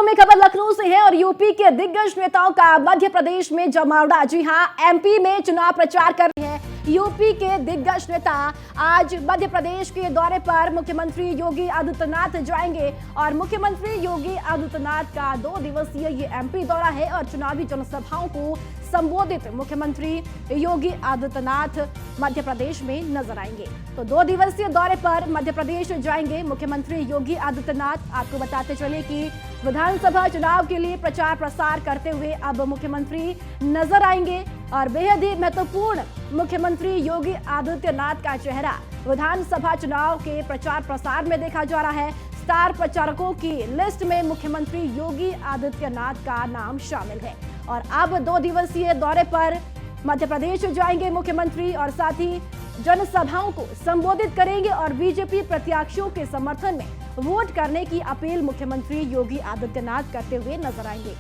में खबर लखनऊ से है और यूपी के दिग्गज नेताओं का मध्य प्रदेश में जमावड़ा। जी हां, एमपी में चुनाव प्रचार कर रहे हैं यूपी के दिग्गज नेता। आज मध्य प्रदेश के दौरे पर मुख्यमंत्री योगी आदित्यनाथ जाएंगे और मुख्यमंत्री योगी आदित्यनाथ का 2 दिवसीय ये एमपी दौरा है और चुनावी जनसभाओं को संबोधित मुख्यमंत्री योगी आदित्यनाथ मध्य प्रदेश में नजर आएंगे। तो 2 दिवसीय दौरे पर मध्य प्रदेश जाएंगे मुख्यमंत्री योगी आदित्यनाथ। आपको बताते चले कि विधानसभा चुनाव के लिए प्रचार प्रसार करते हुए अब मुख्यमंत्री नजर आएंगे और बेहद ही महत्वपूर्ण मुख्यमंत्री योगी आदित्यनाथ का चेहरा विधानसभा चुनाव के प्रचार प्रसार में देखा जा रहा है। स्टार प्रचारकों की लिस्ट में मुख्यमंत्री योगी आदित्यनाथ का नाम शामिल है और अब 2 दिवसीय दौरे पर मध्य प्रदेश जाएंगे मुख्यमंत्री और साथ ही जनसभाओं को संबोधित करेंगे और बीजेपी प्रत्याशियों के समर्थन में वोट करने की अपील मुख्यमंत्री योगी आदित्यनाथ करते हुए नजर आएंगे।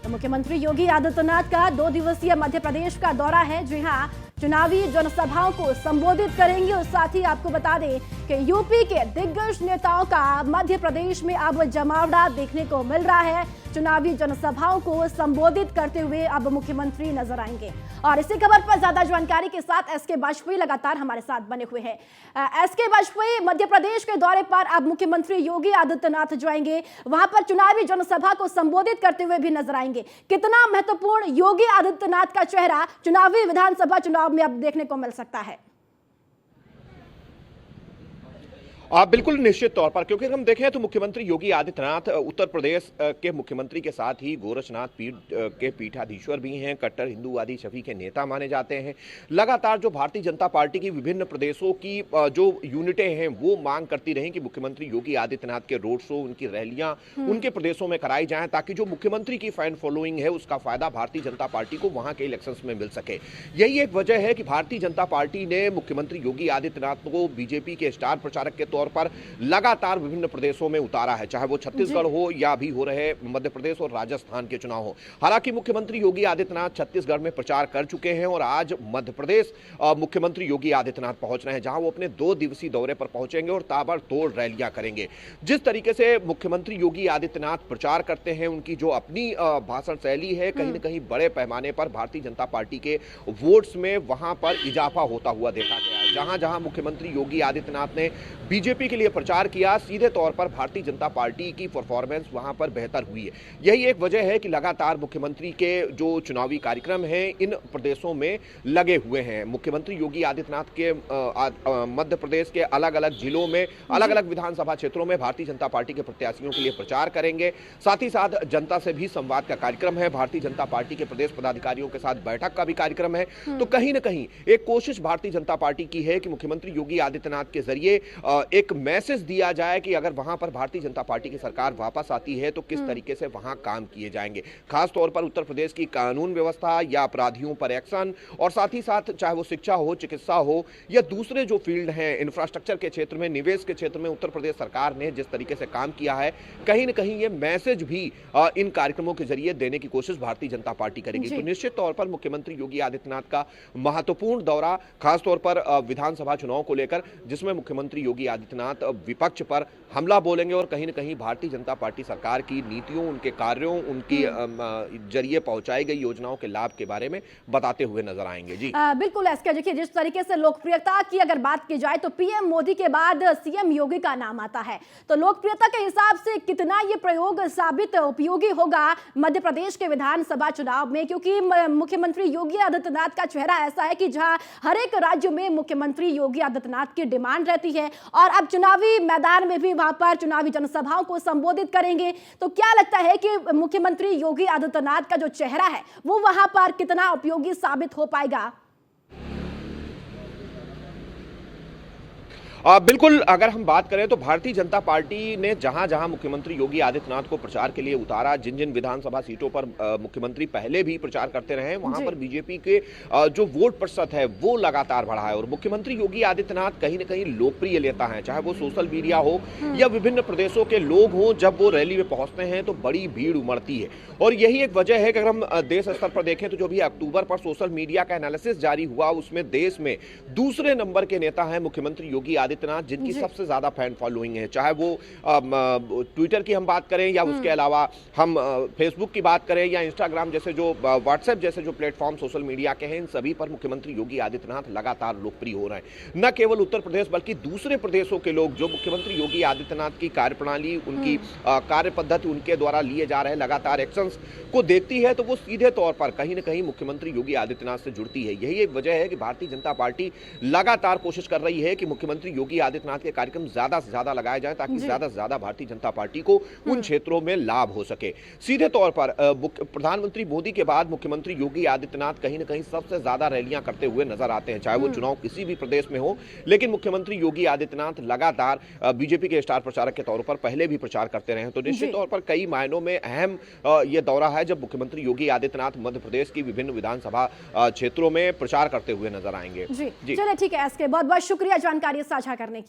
तो मुख्यमंत्री योगी आदित्यनाथ का 2 दिवसीय मध्य प्रदेश का दौरा है। जी हां, चुनावी जनसभाओं को संबोधित करेंगे और साथ ही आपको बता दें कि यूपी के दिग्गज नेताओं का मध्य प्रदेश में अब जमावड़ा देखने को मिल रहा है। चुनावी जनसभाओं को संबोधित करते हुए अब मुख्यमंत्री नजर आएंगे और इसी खबर पर ज्यादा जानकारी के साथ एसके वाजपेयी लगातार हमारे साथ बने हुए हैं। एसके वाजपेयी, मध्य प्रदेश के दौरे पर अब मुख्यमंत्री योगी आदित्यनाथ जाएंगे, वहां पर चुनावी जनसभा को संबोधित करते हुए भी नजर आएंगे। कितना महत्वपूर्ण योगी आदित्यनाथ का चेहरा चुनावी विधानसभा चुनाव में अब देखने को मिल सकता है? बिल्कुल निश्चित तौर पर, क्योंकि हम देखें तो मुख्यमंत्री योगी आदित्यनाथ उत्तर प्रदेश के मुख्यमंत्री के साथ ही गोरक्षनाथ पीठ के पीठाधीश्वर भी हैं, कट्टर हिंदूवादी छवि के नेता माने जाते हैं। लगातार जो भारतीय जनता पार्टी की विभिन्न प्रदेशों की जो यूनिटें हैं वो मांग करती रहीं कि मुख्यमंत्री योगी आदित्यनाथ के रोड शो, उनकी रैलियां उनके प्रदेशों में कराई जाएं ताकि जो मुख्यमंत्री की फैन फॉलोइंग है उसका फायदा भारतीय जनता पार्टी को वहां के इलेक्शंस में मिल सके। यही एक वजह है कि भारतीय जनता पार्टी ने मुख्यमंत्री योगी आदित्यनाथ को बीजेपी के स्टार प्रचारक के तौर पर लगातार विभिन्न प्रदेशों में उतारा है, चाहे वो छत्तीसगढ़ हो या अभी हो रहे मध्य प्रदेश और राजस्थान के चुनाव हो। हालांकि मुख्यमंत्री योगी आदित्यनाथ छत्तीसगढ़ में प्रचार कर चुके हैं और आज मध्य प्रदेश मुख्यमंत्री योगी आदित्यनाथ पहुंच रहे हैं, जहां वो अपने 2 दिवसीय दौरे पर पहुंचेंगे और ताबड़तोड़ रैलियां करेंगे। जिस तरीके से मुख्यमंत्री योगी आदित्यनाथ प्रचार करते हैं, उनकी जो अपनी भाषण शैली है, कहीं ना कहीं बड़े पैमाने पर भारतीय जनता पार्टी के वोट्स में वहां पर इजाफा होता हुआ देखा गया है। जहां जहां मुख्यमंत्री योगी आदित्यनाथ ने बीजेपी के लिए प्रचार किया, सीधे तौर पर भारतीय जनता पार्टी की परफॉर्मेंस वहां पर बेहतर हुई है। यही एक वजह है कि लगातार मुख्यमंत्री के जो चुनावी कार्यक्रम हैं इन प्रदेशों में लगे हुए हैं। मुख्यमंत्री योगी आदित्यनाथ के मध्य प्रदेश के अलग अलग जिलों में, अलग अलग विधानसभा क्षेत्रों में भारतीय जनता पार्टी के प्रत्याशियों के लिए प्रचार करेंगे। साथ ही साथ जनता से भी संवाद का कार्यक्रम है, भारतीय जनता पार्टी के प्रदेश पदाधिकारियों के साथ बैठक का भी कार्यक्रम है। तो कहीं ना कहीं एक कोशिश भारतीय जनता पार्टी की है कि मुख्यमंत्री योगी आदित्यनाथ के जरिए एक मैसेज दिया जाए कि अगर वहां पर भारतीय जनता पार्टी की सरकार वापस आती है तो किस तरीके से वहां काम किए जाएंगे, खास तौर पर उत्तर प्रदेश की कानून व्यवस्था या अपराधियों पर एक्शन, और साथ ही साथ चाहे वो शिक्षा हो, चिकित्सा हो या दूसरे जो फील्ड हैं, इंफ्रास्ट्रक्चर के क्षेत्र में, निवेश के क्षेत्र में उत्तर प्रदेश सरकार ने जिस तरीके से काम किया है, कहीं ना कहीं ये मैसेज भी इन कार्यक्रमों के जरिए देने की कोशिश भारतीय जनता पार्टी करेगी। तो निश्चित तौर पर मुख्यमंत्री योगी आदित्यनाथ का महत्वपूर्ण दौरा, खासतौर पर विधानसभा चुनाव को लेकर, जिसमें मुख्यमंत्री योगी आदित्यनाथ विपक्ष पर हमला बोलेंगे और कहीं ना कहीं भारतीय जनता पार्टी सरकार की नीतियों, उनके कार्यों, उनकी जरिए पहुंचाई गई योजनाओं के लाभ के बारे में बताते हुए नजर आएंगे। जी बिल्कुल एसके, देखिए जिस तरीके से लोकप्रियता की अगर बात की जाए तो पीएम मोदी के बाद सीएम योगी का नाम आता है, तो लोकप्रियता के हिसाब से कितना ये प्रयोग साबित उपयोगी होगा मध्य प्रदेश के विधानसभा चुनाव में, क्योंकि मुख्यमंत्री योगी आदित्यनाथ का चेहरा ऐसा है कि जहां हर एक राज्य में मुख्यमंत्री योगी आदित्यनाथ की डिमांड रहती है और अब चुनावी मैदान में भी वहां पर चुनावी जनसभाओं को संबोधित करेंगे। तो क्या लगता है कि मुख्यमंत्री योगी आदित्यनाथ का जो चेहरा है वो वहां पर कितना उपयोगी साबित हो पाएगा? बिल्कुल, अगर हम बात करें तो भारतीय जनता पार्टी ने जहां जहां मुख्यमंत्री योगी आदित्यनाथ को प्रचार के लिए उतारा, जिन जिन विधानसभा सीटों पर मुख्यमंत्री पहले भी प्रचार करते रहे, वहां पर बीजेपी के जो वोट प्रतिशत है वो लगातार बढ़ा है और मुख्यमंत्री योगी आदित्यनाथ कहीं ना कहीं लोकप्रिय नेता हैं, चाहे वो सोशल मीडिया हो या विभिन्न प्रदेशों के लोग हों। जब वो रैली में पहुंचते हैं तो बड़ी भीड़ उमड़ती है और यही एक वजह है कि अगर हम देश स्तर पर देखें तो जो भी अक्टूबर पर सोशल मीडिया का एनालिसिस जारी हुआ, उसमें देश में दूसरे नंबर के नेता हैं मुख्यमंत्री योगी आदित्यनाथ आदित्यनाथ जिनकी सबसे ज्यादा फैन फॉलोइंग है, चाहे वो ट्विटर की हम बात करें या उसके अलावा हम फेसबुक की बात करें या इंस्टाग्राम जैसे जो व्हाट्सएप जैसे जो प्लेटफॉर्म सोशल मीडिया के हैं, इन सभी पर मुख्यमंत्री योगी आदित्यनाथ लगातार लोकप्रिय हो रहे हैं। न केवल उत्तर प्रदेश बल्कि दूसरे प्रदेशों के लोग जो मुख्यमंत्री योगी आदित्यनाथ की कार्यप्रणाली, उनकी कार्य पद्धति, उनके द्वारा लिए जा रहे लगातार एक्शंस को देखती है तो वो सीधे तौर पर कहीं ना कहीं मुख्यमंत्री योगी आदित्यनाथ से जुड़ती है। यही एक वजह है कि भारतीय जनता पार्टी लगातार कोशिश कर रही है कि मुख्यमंत्री योगी आदित्यनाथ के कार्यक्रम ज्यादा से ज्यादा लगाए जाएं ताकि ज्यादा से ज्यादा भारतीय जनता पार्टी को उन क्षेत्रों में लाभ हो सके। सीधे तौर पर प्रधानमंत्री मोदी के बाद मुख्यमंत्री योगी आदित्यनाथ कहीं ना कहीं सबसे ज्यादा रैलियां करते हुए नजर आते हैं, चाहे वो चुनाव किसी भी प्रदेश में हो। लेकिन मुख्यमंत्री योगी आदित्यनाथ लगातार बीजेपी के स्टार प्रचारक के तौर पर पहले भी प्रचार करते रहे हैं, तो निश्चित तौर पर कई मायनों में अहम यह दौरा है जब मुख्यमंत्री योगी आदित्यनाथ मध्य प्रदेश की विभिन्न विधानसभा क्षेत्रों में प्रचार करते हुए नजर आएंगे। जी चलिए ठीक है, इसके बहुत बहुत शुक्रिया जानकारी साझा करने की।